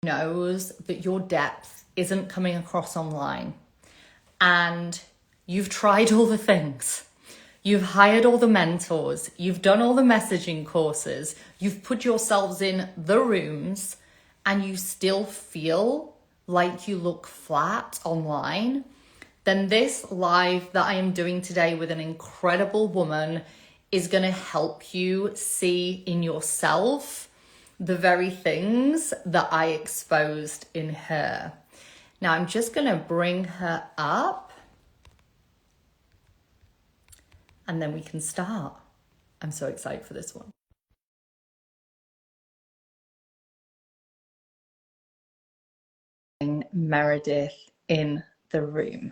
Knows that your depth isn't coming across online, and you've tried all the things. You've hired all the mentors, you've done all the messaging courses, you've put yourselves in the rooms, and you still feel like you look flat online, then this live that I am doing today with an incredible woman is going to help you see in yourself the very things that I exposed in her. Now I'm just going to bring her up and then we can start. I'm so excited for this one. Meredith in the room.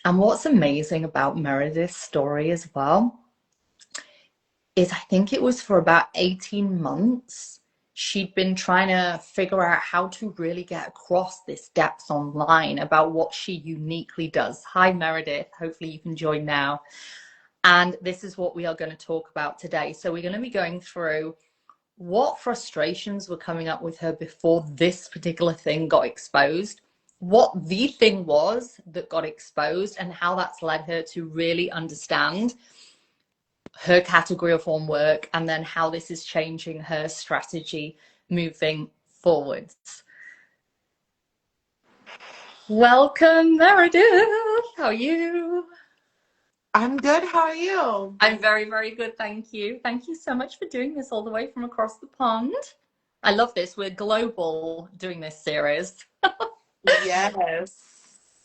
And what's amazing about Meredith's story as well is I think it was for about 18 months, she'd been trying to figure out how to really get across this depth online about what she uniquely does. Hi, Meredith. Hopefully you can join now. And this is what we are going to talk about today. So we're going to be going through what frustrations were coming up with her before this particular thing got exposed, what the thing was that got exposed, and how that's led her to really understand her category of one work, and then how this is changing her strategy moving forwards. Welcome, Meredith. How are you? I'm good. How are you? I'm very, very good. Thank you. Thank you so much for doing this all the way from across the pond. I love this. We're global doing this series. Yes.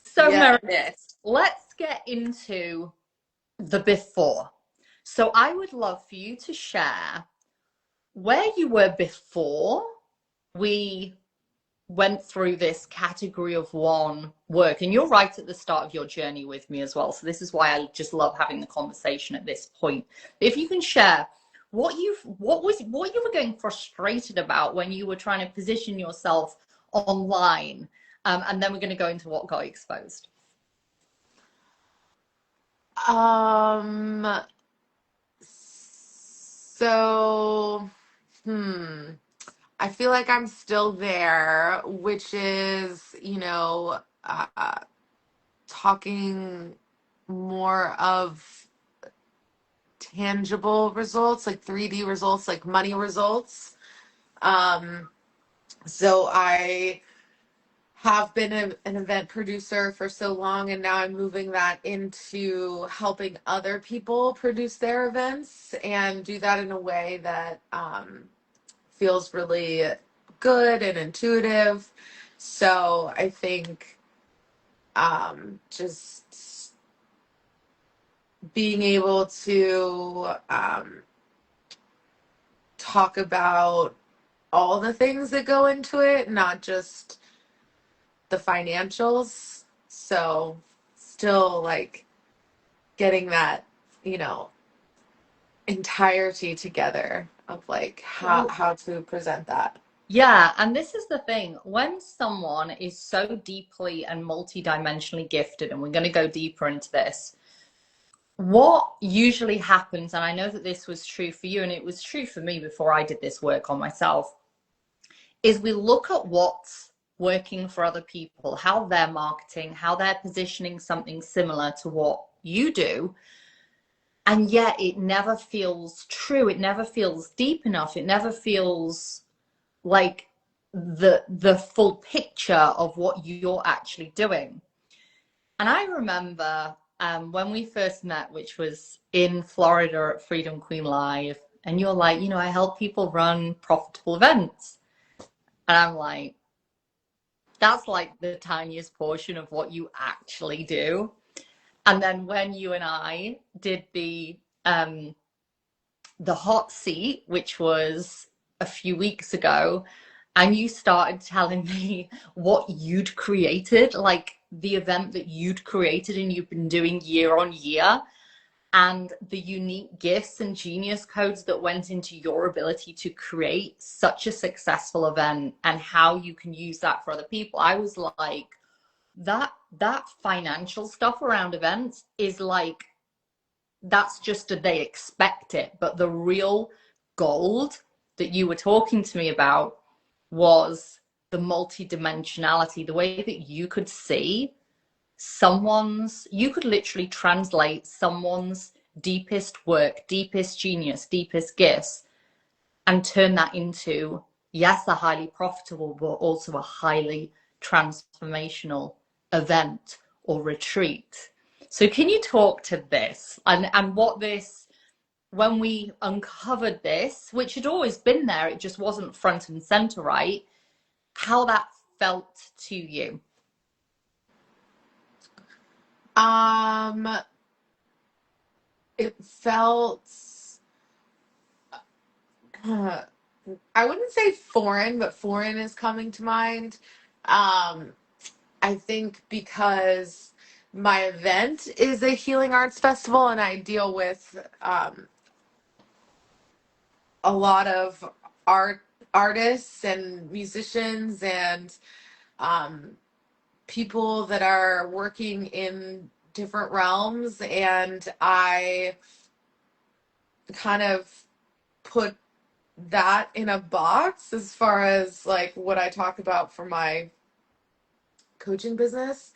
So, Yes. Meredith, let's get into the before. So, I would love for you to share where you were before we went through this category of one work. And you're right at the start of your journey with me as well. So, this is why I just love having the conversation at this point. If you can share what you were getting frustrated about when you were trying to position yourself online, and then we're going to go into what got exposed. Um, so, I feel like I'm still there, which is, talking more of tangible results, like 3D results, like money results. Um, so I have been an event producer for so long, and now I'm moving that into helping other people produce their events and do that in a way that feels really good and intuitive. So I think just being able to talk about all the things that go into it, not just the financials. So still like getting that, you know, entirety together of like how to present that. Yeah, and this is the thing. When someone is so deeply and multidimensionally gifted, and we're going to go deeper into this, what usually happens, and I know that this was true for you, and it was true for me before I did this work on myself, is we look at what's working for other people, how they're marketing, how they're positioning something similar to what you do, and yet it never feels true. It never feels deep enough. It never feels like the full picture of what you're actually doing. And I remember when we first met, which was in Florida at Freedom Queen Live, and you're like, I help people run profitable events. And I'm like, that's like the tiniest portion of what you actually do. And then when you and I did the hot seat, which was a few weeks ago, and you started telling me what you'd created, like the event that you'd created and you've been doing year on year, and the unique gifts and genius codes that went into your ability to create such a successful event and how you can use that for other people. I was like, that financial stuff around events is like, that's just a, they expect it, but the real gold that you were talking to me about was the multidimensionality, the way that you could see you could literally translate someone's deepest work, deepest genius, deepest gifts, and turn that into, yes, a highly profitable, but also a highly transformational event or retreat. So can you talk to this and what this, when we uncovered this, which had always been there, it just wasn't front and center, right? How that felt to you? Um, it felt, uh, I wouldn't say foreign, but foreign is coming to mind. Um, I think because my event is a healing arts festival and I deal with a lot of artists and musicians and um, people that are working in different realms, and I kind of put that in a box as far as like what I talk about for my coaching business.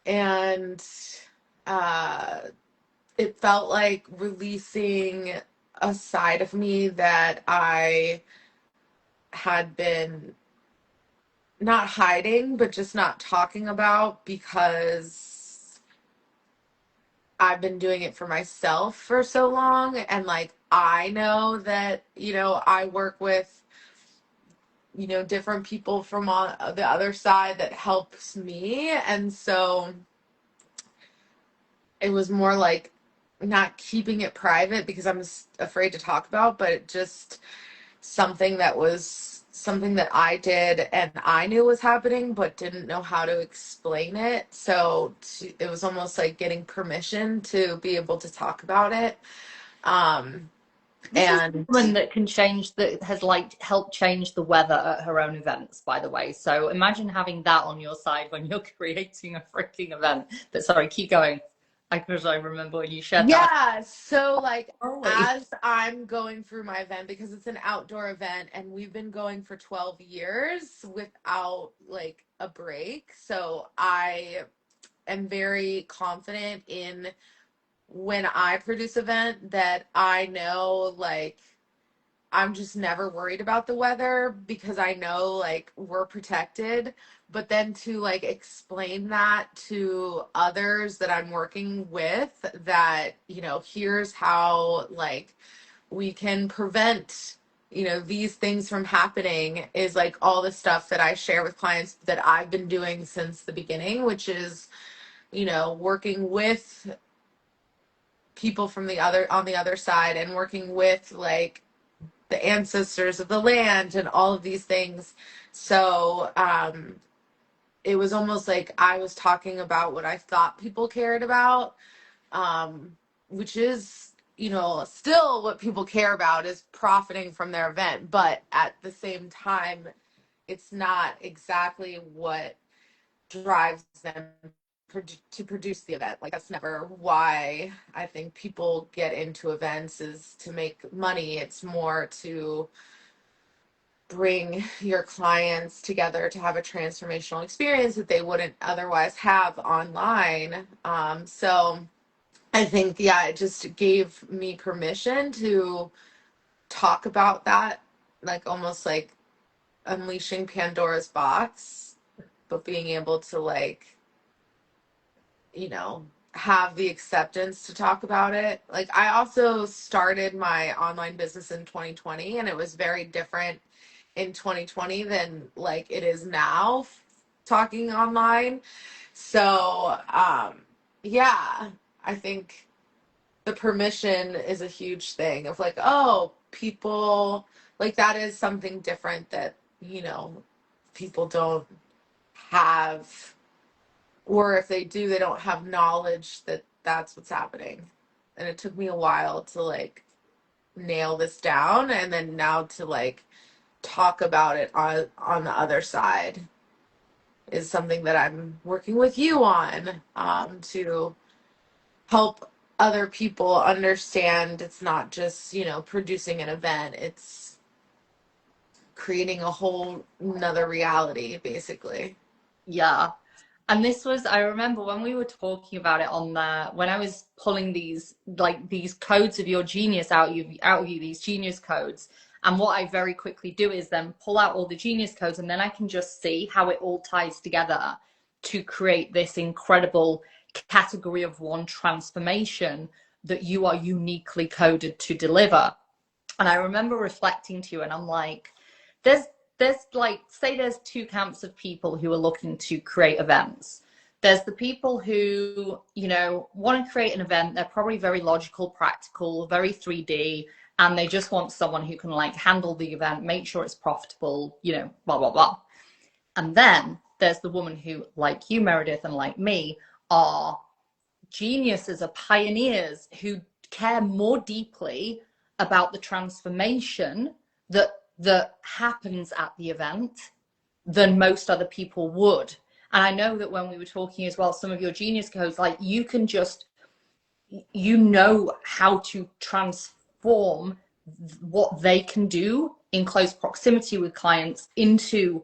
And uh, it felt like releasing a side of me that I had been not hiding, but just not talking about because I've been doing it for myself for so long. And like, I know that, I work with, different people from on the other side that helps me. And so it was more like not keeping it private because I'm afraid to talk about, but just something that I did and I knew was happening, but didn't know how to explain it. So it was almost like getting permission to be able to talk about it. Um, This is a and woman that can change, that has like helped change the weather at her own events, by the way. So imagine having that on your side when you're creating a freaking event. But sorry, keep going. Because I remember when you shared that. yeah, so like Holy. as I'm going through my event, because it's an outdoor event and we've been going for 12 years without like a break. So I am very confident in when I produce event that I know like I'm just never worried about the weather because I know like we're protected. But then to like explain that to others that I'm working with, that, here's how like we can prevent, these things from happening, is like all the stuff that I share with clients that I've been doing since the beginning, which is, working with people from the other on the other side and working with like the ancestors of the land and all of these things. So it was almost like I was talking about what I thought people cared about, which is, still what people care about is profiting from their event. But at the same time, it's not exactly what drives them to produce the event. Like, that's never why I think people get into events, is to make money. It's more to bring your clients together to have a transformational experience that they wouldn't otherwise have online. So I think, yeah, it just gave me permission to talk about that, like almost like unleashing Pandora's box, but being able to like, have the acceptance to talk about it. Like, I also started my online business in 2020, and it was very different in 2020 than like it is now, talking online. So, yeah, I think the permission is a huge thing of like, oh, people, like, that is something different that, people don't have, or if they do, they don't have knowledge that that's what's happening. And it took me a while to like nail this down, and then now to like talk about it on the other side is something that I'm working with you on, to help other people understand it's not just, producing an event. It's creating a whole another reality, basically. Yeah. And this was, I remember when we were talking about it on the, when I was pulling these, like these codes of your genius out of you, these genius codes. And what I very quickly do is then pull out all the genius codes, and then I can just see how it all ties together to create this incredible category of one transformation that you are uniquely coded to deliver. And I remember reflecting to you, and I'm like, there's like, say there's two camps of people who are looking to create events. There's the people who, you know, want to create an event. They're probably very logical, practical, very 3D, and they just want someone who can like handle the event, make sure it's profitable, you know, blah blah blah. And then there's the woman who, like you, Meredith, and like me, are geniuses, are pioneers who care more deeply about the transformation that happens at the event than most other people would. And I know that when we were talking as well, some of your genius codes, like you can just, you know how to transform what they can do in close proximity with clients into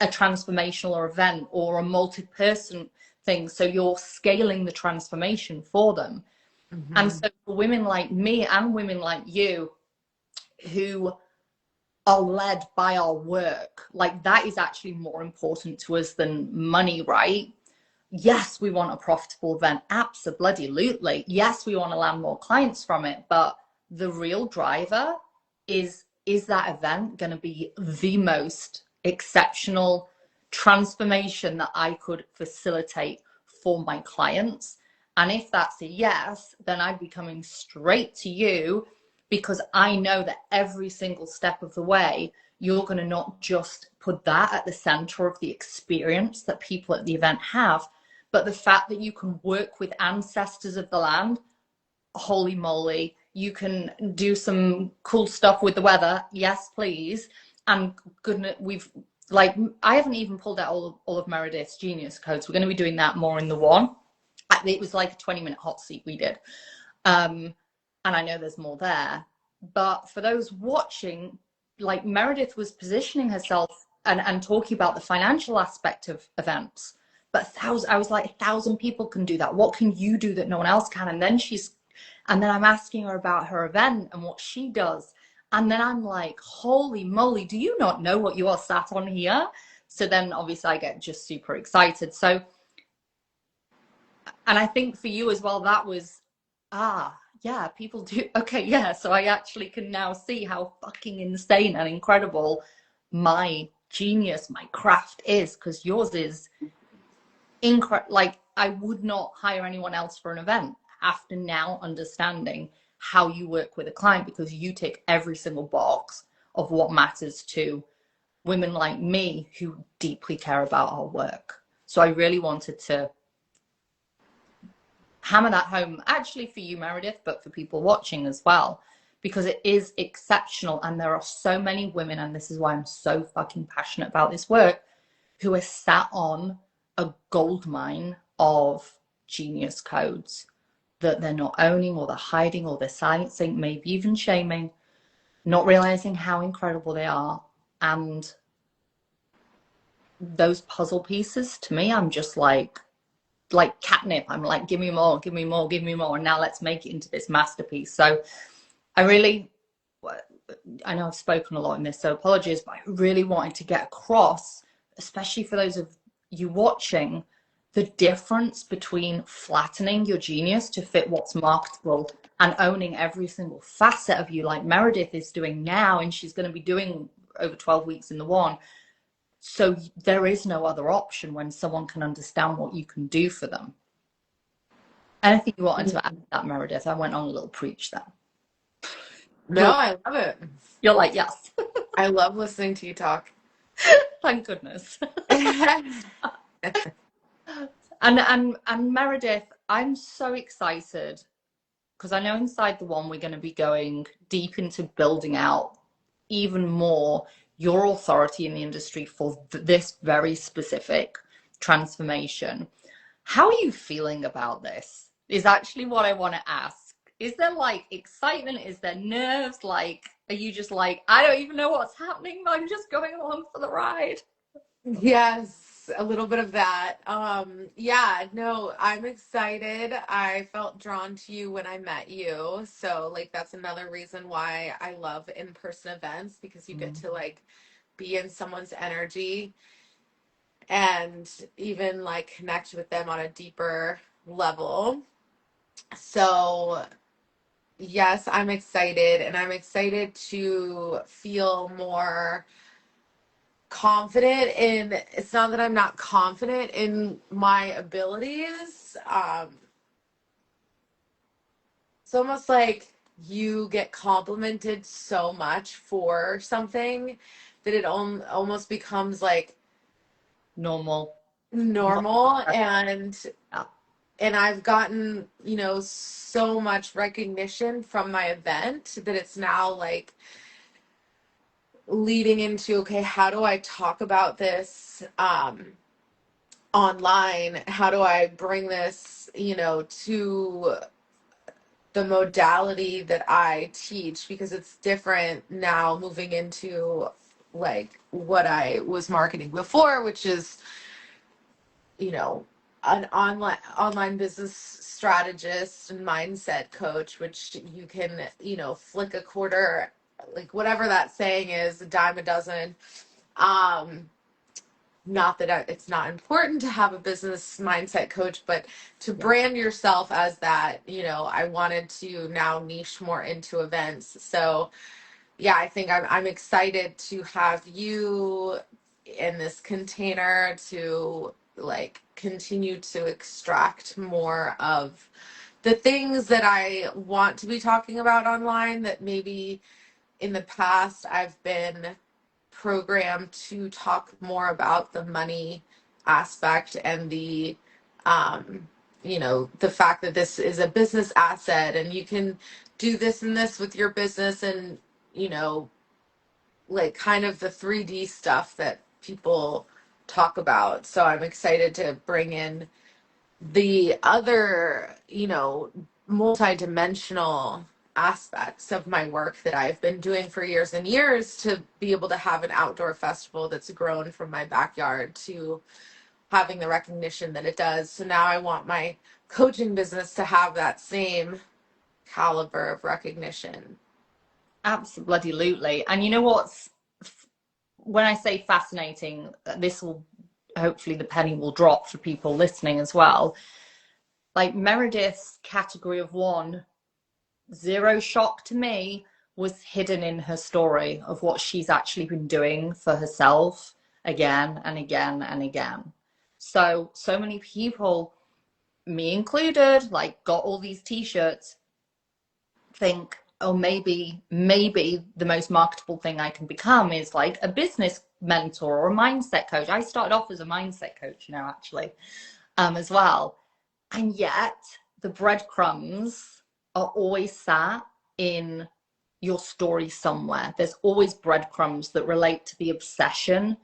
a transformational event or a multi-person thing. So you're scaling the transformation for them. And Mm-hmm. so for women like me and women like you who are led by our work, like that is actually more important to us than money, right? Yes, we want a profitable event, absolutely. Yes, we want to land more clients from it, but the real driver is that event going to be the most exceptional transformation that I could facilitate for my clients? And if that's a yes, then I'd be coming straight to you, because I know that every single step of the way, you're going to not just put that at the center of the experience that people at the event have, but the fact that you can work with ancestors of the land. Holy moly, you can do some cool stuff with the weather. Yes, please. And goodness, we've like, I haven't even pulled out all of Meredith's genius codes. We're going to be doing that more in the one. It was like a 20-minute hot seat we did. And I know there's more there. But for those watching, like Meredith was positioning herself and talking about the financial aspect of events. But I was like, 1,000 people can do that. What can you do that no one else can? And then I'm asking her about her event and what she does. And then I'm like, holy moly, do you not know what you are sat on here? So then obviously I get just super excited. So, and I think for you as well, that was, yeah, people do. Okay, yeah. So I actually can now see how fucking insane and incredible my genius, my craft is, because yours is incredible. Like, I would not hire anyone else for an event after now understanding how you work with a client, because you tick every single box of what matters to women like me who deeply care about our work. So I really wanted to hammer that home, actually for you, Meredith, but for people watching as well, because it is exceptional. And there are so many women, and this is why I'm so fucking passionate about this work, who are sat on a gold mine of genius codes that they're not owning, or they're hiding, or they're silencing, maybe even shaming, not realizing how incredible they are. And those puzzle pieces, to me, I'm just like catnip. I'm like, give me more, give me more, give me more. And now let's make it into this masterpiece. So I know I've spoken a lot in this, so apologies, but I really wanted to get across, especially for those of you watching, the difference between flattening your genius to fit what's marketable and owning every single facet of you, like Meredith is doing now, and she's going to be doing over 12 weeks in the one. So there is no other option when someone can understand what you can do for them. Anything you wanted to add to that, Meredith? I went on a little preach there. No, I love it. You're like, yes. I love listening to you talk. Thank goodness. And Meredith, I'm so excited, because I know inside the one we're going to be going deep into building out even more your authority in the industry for this very specific transformation. How are you feeling about this? Is actually what I want to ask. Is there like excitement? Is there nerves? Like, Are you just like, I don't even know what's happening, but I'm just going along for the ride? Yes, a little bit of that. Yeah, no, I'm excited. I felt drawn to you when I met you. So like that's another reason why I love in-person events, because you get Mm. to like be in someone's energy and even like connect with them on a deeper level. So yes, I'm excited, and I'm excited to feel more confident in, it's not that I'm not confident in my abilities. It's almost like you get complimented so much for something that it almost becomes like Normal. normal. Yeah. And I've gotten, so much recognition from my event that it's now like leading into, okay, how do I talk about this online? How do I bring this, to the modality that I teach? Because it's different now moving into like what I was marketing before, which is, you know, an online business strategist and mindset coach, which you can, flick a quarter, like whatever that saying is, a dime a dozen. Um, Not that it's not important to have a business mindset coach, but to Yeah. brand yourself as that, I wanted to now niche more into events. So yeah, I think I'm excited to have you in this container to like continue to extract more of the things that I want to be talking about online that maybe in the past I've been programmed to talk more about the money aspect and um the fact that this is a business asset and you can do this and this with your business, and you know like kind of the 3D stuff that people talk about. So I'm excited to bring in the other, multi-dimensional aspects of my work that I've been doing for years and years, to be able to have an outdoor festival that's grown from my backyard to having the recognition that it does. So now I want my coaching business to have that same caliber of recognition. Absolutely. And you know what's, when I say fascinating, this will hopefully the penny will drop for people listening as well. Like Meredith's category of one, zero shock to me, was hidden in her story of what she's actually been doing for herself again and again and again. So many people, me included, like got all these t-shirts, think, oh, maybe the most marketable thing I can become is like a business mentor or a mindset coach. I started off as a mindset coach, actually, as well. And yet the breadcrumbs are always sat in your story somewhere. There's always breadcrumbs that relate to the obsession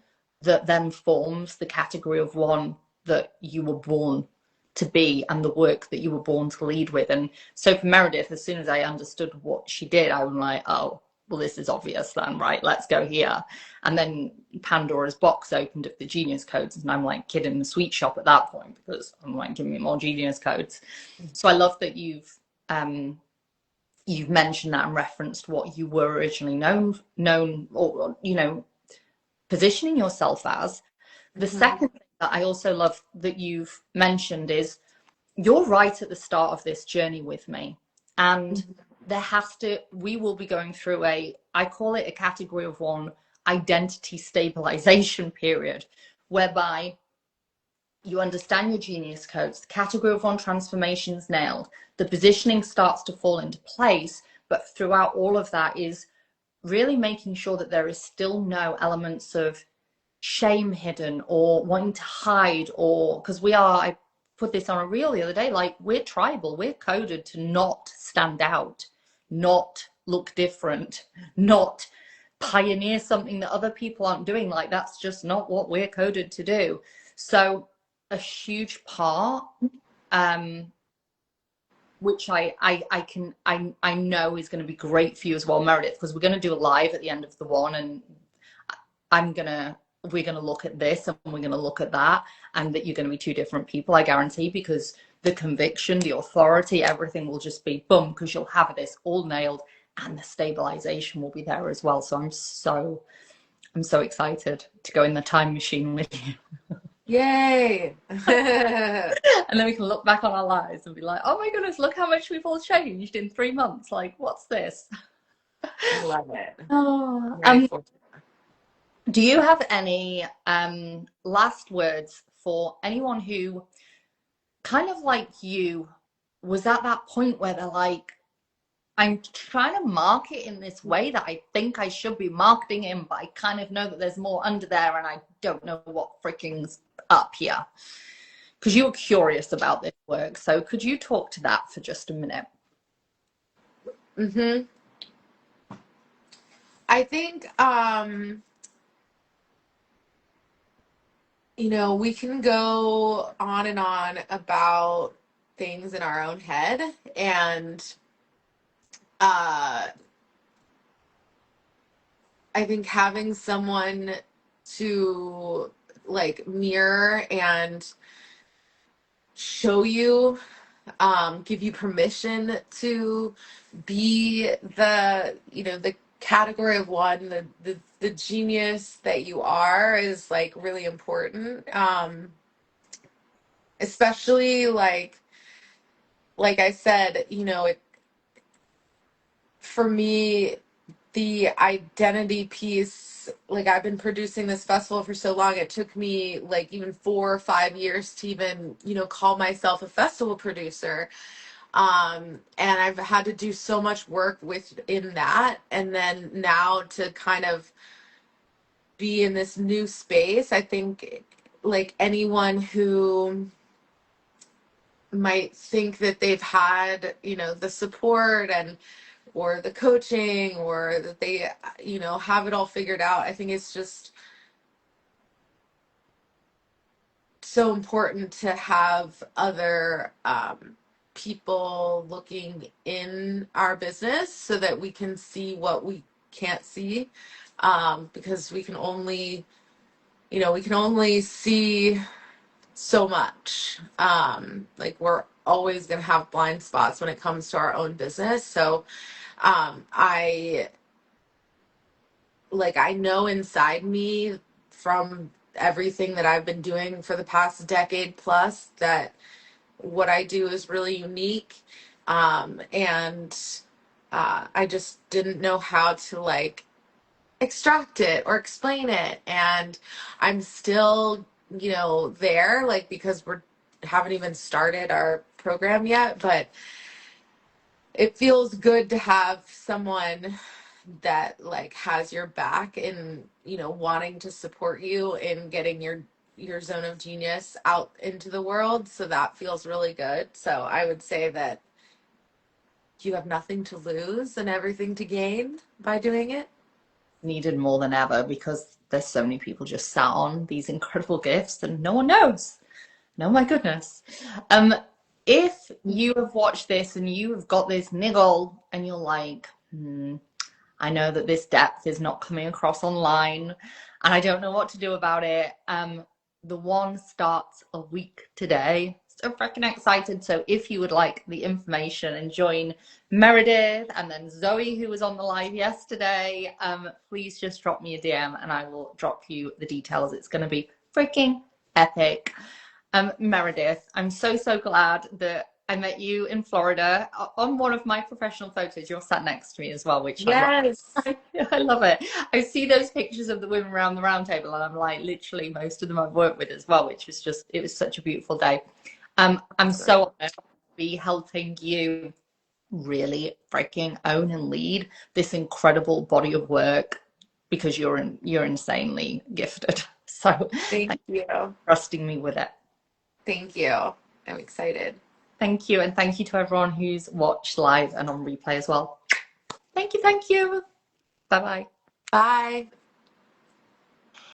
that then forms the category of one that you were born to be and the work that you were born to lead with. And so for Meredith, as soon as I understood what she did, I was like, oh, well, this is obvious then, right? Let's go here. And then Pandora's box opened up the genius codes, and I'm like kidding the sweet shop at that point, because I'm like, give me more genius codes. So I love that you've mentioned that and referenced what you were originally known or positioning yourself as. The Mm-hmm. second thing that I also love that you've mentioned is you're right at the start of this journey with me, and we will be going through I call it a category of one, identity stabilization period, whereby you understand your genius codes, the category of one transformation's nailed, the positioning starts to fall into place, but throughout all of that is really making sure that there is still no elements of shame hidden or wanting to hide, or because I put this on a reel the other day, like we're tribal, we're coded to not stand out, not look different, not pioneer something that other people aren't doing. Like that's just not what we're coded to do. So a huge part, um which I know is going to be great for you as well, Meredith, because we're going to do a live at the end of the one, and we're gonna look at this and we're gonna look at that, and that you're gonna be two different people, I guarantee, because the conviction, the authority, everything will just be boom, because you'll have this all nailed, and the stabilization will be there as well. So I'm so excited to go in the time machine with you. Yay! And then we can look back on our lives and be like, oh my goodness, look how much we've all changed in 3 months. Like, what's this? I love it. Oh, Very do you have any last words for anyone who kind of like you was at that point where they're like, I'm trying to market in this way that I think I should be marketing in, but I kind of know that there's more under there and I don't know what freaking's up here? Because you were curious about this work. So could you talk to that for just a minute? Mm-hmm. I think, we can go on and on about things in our own head, and I think having someone to like mirror and show you, give you permission to be the category of one, the genius that you are, is like really important. Especially like I said, for me, the identity piece, like I've been producing this festival for so long, it took me like even 4 or 5 years to even, call myself a festival producer. And I've had to do so much work within that. And then now to kind of be in this new space, I think like anyone who might think that they've had, the support and or the coaching, or that they, have it all figured out. I think it's just so important to have other people looking in our business so that we can see what we can't see, because we can only see so much. Like we're always going to have blind spots when it comes to our own business. So I know inside me, from everything that I've been doing for the past decade plus, that what I do is really unique. And I just didn't know how to like extract it or explain it. And I'm still, there, like, because we're haven't even started our program yet, but it feels good to have someone that like has your back in, wanting to support you in getting your zone of genius out into the world. So that feels really good. So I would say that you have nothing to lose and everything to gain by doing it. Needed more than ever, because there's so many people just sat on these incredible gifts and no one knows. No, my goodness. If you have watched this and you have got this niggle and you're like, I know that this depth is not coming across online and I don't know what to do about it. The one starts a week today. So freaking excited. So if you would like the information and join Meredith and then Zoe, who was on the live yesterday, please just drop me a DM and I will drop you the details. It's going to be freaking epic. Meredith, I'm so glad that I met you in Florida. On one of my professional photos, you're sat next to me as well, which Yes. I love it. I see those pictures of the women around the round table and I'm like, literally most of them I've worked with as well, which was just, it was such a beautiful day. I'm so honored to be helping you really freaking own and lead this incredible body of work, because you're insanely gifted. So Thank you. trusting me with it. Thank you. I'm excited. Thank you. And thank you to everyone who's watched live and on replay as well. Thank you. Thank you. Bye-bye. Bye.